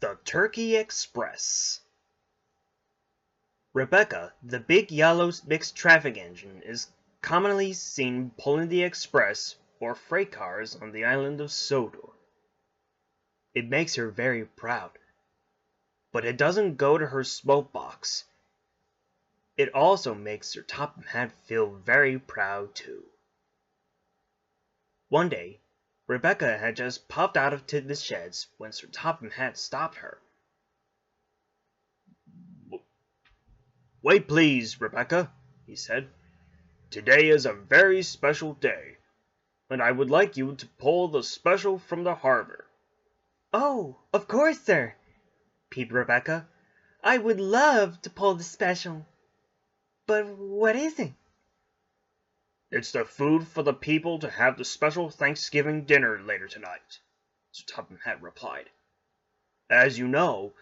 The Turkey Express. Rebecca, the big yellow mixed traffic engine, is commonly seen pulling the express or freight cars on the island of Sodor. It makes her very proud. But it doesn't go to her smoke box. It also makes Sir Topham Hatt feel very proud too. One day, Rebecca had just puffed out of the sheds when Sir Topham Hatt stopped her. "Wait, please, Rebecca," he said. "Today is a very special day, and I would like you to pull the special from the harbor." "Oh, of course, sir," peeped Rebecca. "I would love to pull the special. But what is it?" "It's the food for the people to have the special Thanksgiving dinner later tonight," Sir Topham Hatt replied. "As you know,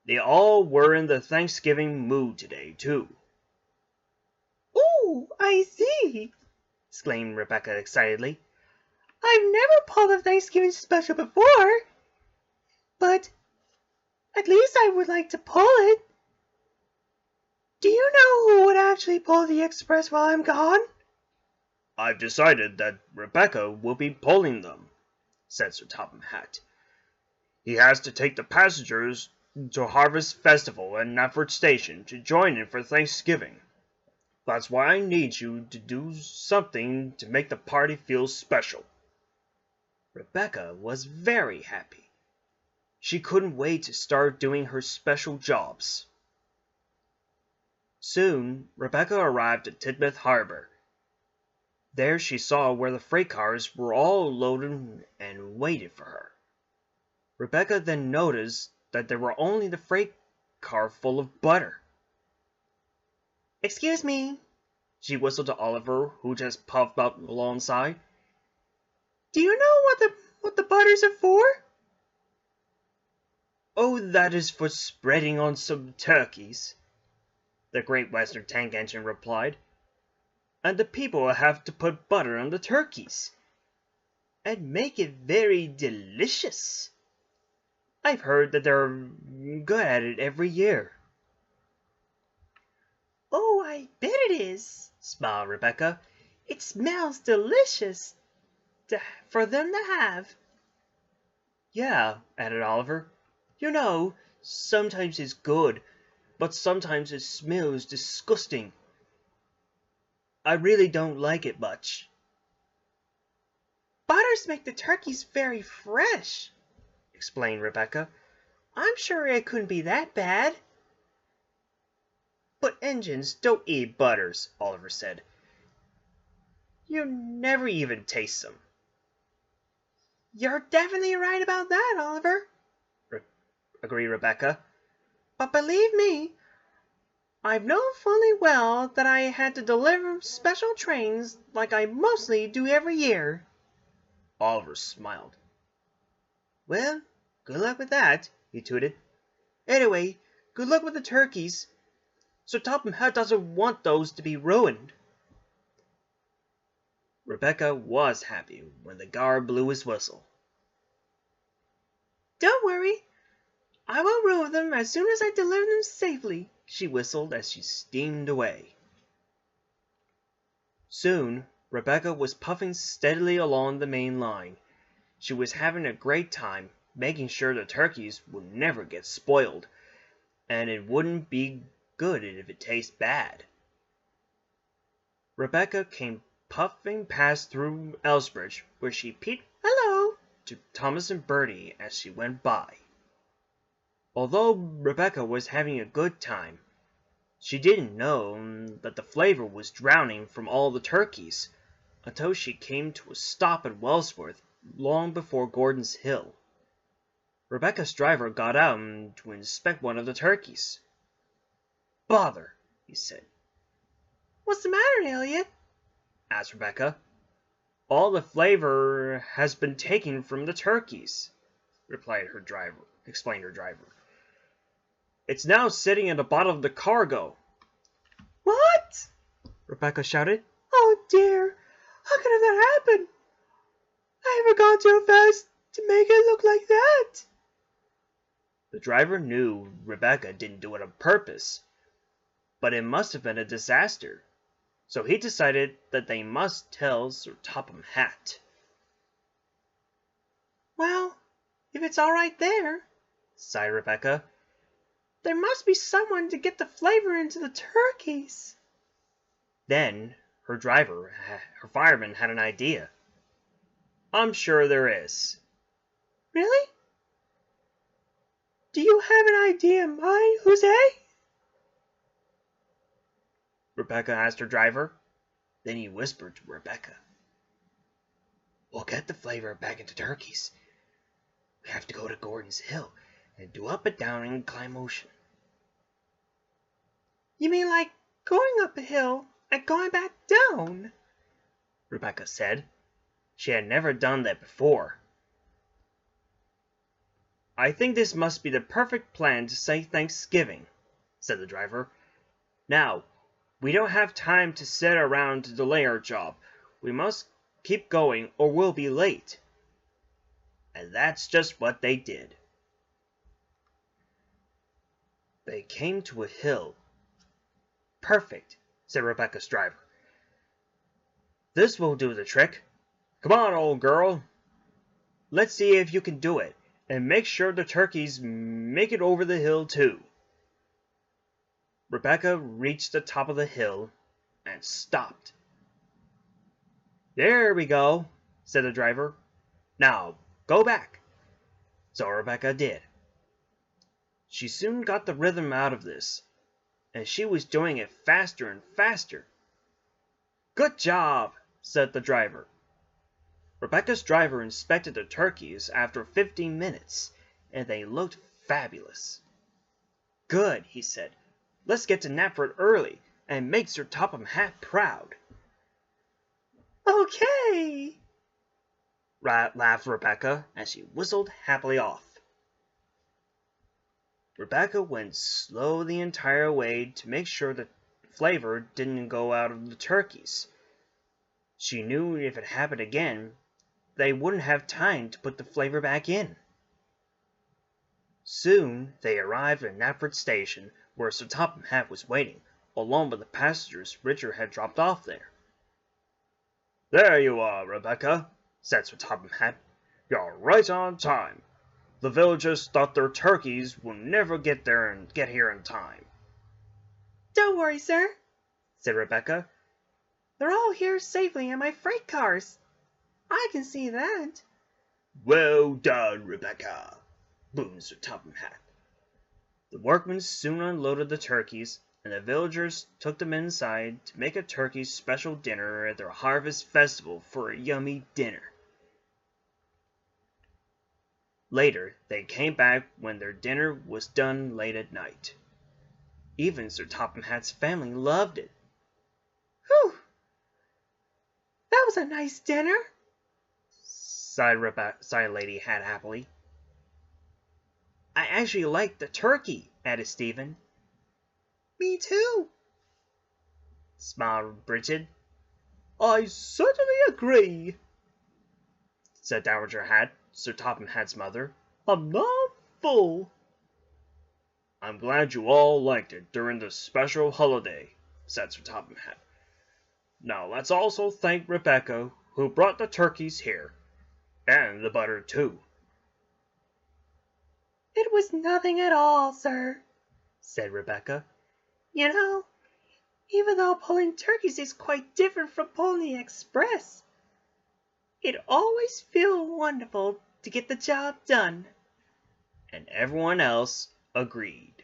they all were in the Thanksgiving mood today, too." "Oh, I see!" exclaimed Rebecca excitedly. "I've never pulled a Thanksgiving special before, but at least I would like to pull it. Do you know who would actually pull the express while I'm gone?" "I've decided that Rebecca will be pulling them," said Sir Topham Hatt. "He has to take the passengers to Harvest Festival at Knapford Station to join in for Thanksgiving. That's why I need you to do something to make the party feel special." Rebecca was very happy. She couldn't wait to start doing her special jobs. Soon, Rebecca arrived at Tidmouth Harbor. There she saw where the freight cars were all loaded and waited for her. Rebecca then noticed that there were only the freight car full of butter. "Excuse me," she whistled to Oliver, who just puffed up alongside. "Do you know what the butters are for?" "Oh, that is for spreading on some turkeys," the Great Western tank engine replied. "And the people have to put butter on the turkeys and make it very delicious. I've heard that they're good at it every year." "Oh, I bet it is," smiled Rebecca. "It smells delicious for them to have." "Yeah," added Oliver. "You know, sometimes it's good, but sometimes it smells disgusting. I really don't like it much." "Butters make the turkeys very fresh," explained Rebecca. "I'm sure it couldn't be that bad." "But engines don't eat butters," Oliver said. "You never even taste them." "You're definitely right about that, Oliver," agreed Rebecca. "But believe me, I've known fully well that I had to deliver special trains like I mostly do every year." Oliver smiled. "Well, good luck with that," he tooted. "Anyway, good luck with the turkeys. Sir Topham Hatt doesn't want those to be ruined." Rebecca was happy when the guard blew his whistle. "Don't worry, I won't ruin them as soon as I deliver them safely," she whistled as she steamed away. Soon, Rebecca was puffing steadily along the main line. She was having a great time, making sure the turkeys would never get spoiled, and it wouldn't be good if it tasted bad. Rebecca came puffing past through Elsbridge, where she peeped "hello" to Thomas and Bertie as she went by. Although Rebecca was having a good time, she didn't know that the flavor was drowning from all the turkeys until she came to a stop at Wellsworth long before Gordon's Hill. Rebecca's driver got out to inspect one of the turkeys. "Bother," he said. "What's the matter, Elliot?" asked Rebecca. "All the flavor has been taken from the turkeys," explained her driver. "It's now sitting in the bottom of the cargo." "What?" Rebecca shouted. "Oh dear, how could that happen? I haven't gone too fast to make it look like that." The driver knew Rebecca didn't do it on purpose, but it must have been a disaster, so he decided that they must tell Sir Topham Hatt. Well, if it's all right there, sighed Rebecca, there must be someone to get the flavor into the turkeys. Then her fireman, had an idea. I'm sure there is. Really? Do you have an idea in mind, Jose? Rebecca asked her driver. Then he whispered to Rebecca. We'll get the flavor back into turkeys. We have to go to Gordon's Hill and do up and down in inclined motion. You mean like going up a hill and going back down? Rebecca said. She had never done that before. I think this must be the perfect plan to say Thanksgiving, said the driver. Now, we don't have time to sit around to delay our job. We must keep going or we'll be late. And that's just what they did. They came to a hill. Perfect, said Rebecca's driver. This will do the trick. Come on, old girl. Let's see if you can do it, and make sure the turkeys make it over the hill too. Rebecca reached the top of the hill and stopped. There we go, said the driver. Now, go back. So Rebecca did. She soon got the rhythm out of this, and she was doing it faster and faster. Good job, said the driver. Rebecca's driver inspected the turkeys after 15 minutes, and they looked fabulous. Good, he said. Let's get to Knapford early and make Sir Topham Hatt proud. Okay, laughed Rebecca as she whistled happily off. Rebecca went slow the entire way to make sure the flavor didn't go out of the turkeys. She knew if it happened again, they wouldn't have time to put the flavor back in. Soon they arrived at Knapford Station, where Sir Topham Hatt was waiting, along with the passengers Richard had dropped off there. There you are, Rebecca, said Sir Topham Hatt. You're right on time. The villagers thought their turkeys would never get here in time. Don't worry, sir, said Rebecca. They're all here safely in my freight cars. I can see that. Well done, Rebecca, boomed Sir Topham Hatt. The workmen soon unloaded the turkeys, and the villagers took them inside to make a turkey special dinner at their harvest festival for a yummy dinner. Later, they came back when their dinner was done late at night. Even Sir Topham Hatt's family loved it. Whew! That was a nice dinner, sighed Lady Hatt happily. I actually like the turkey, added Stephen. Me too, smiled Bridget. I certainly agree, said Dowager Hatt, Sir Topham Hatt's mother. I'm not full. I'm glad you all liked it during this special holiday, said Sir Topham Hatt. Now let's also thank Rebecca, who brought the turkeys here, and the butter too. It was nothing at all, sir, said Rebecca. You know, even though pulling turkeys is quite different from pulling the express, it always feels wonderful to get the job done. And everyone else agreed.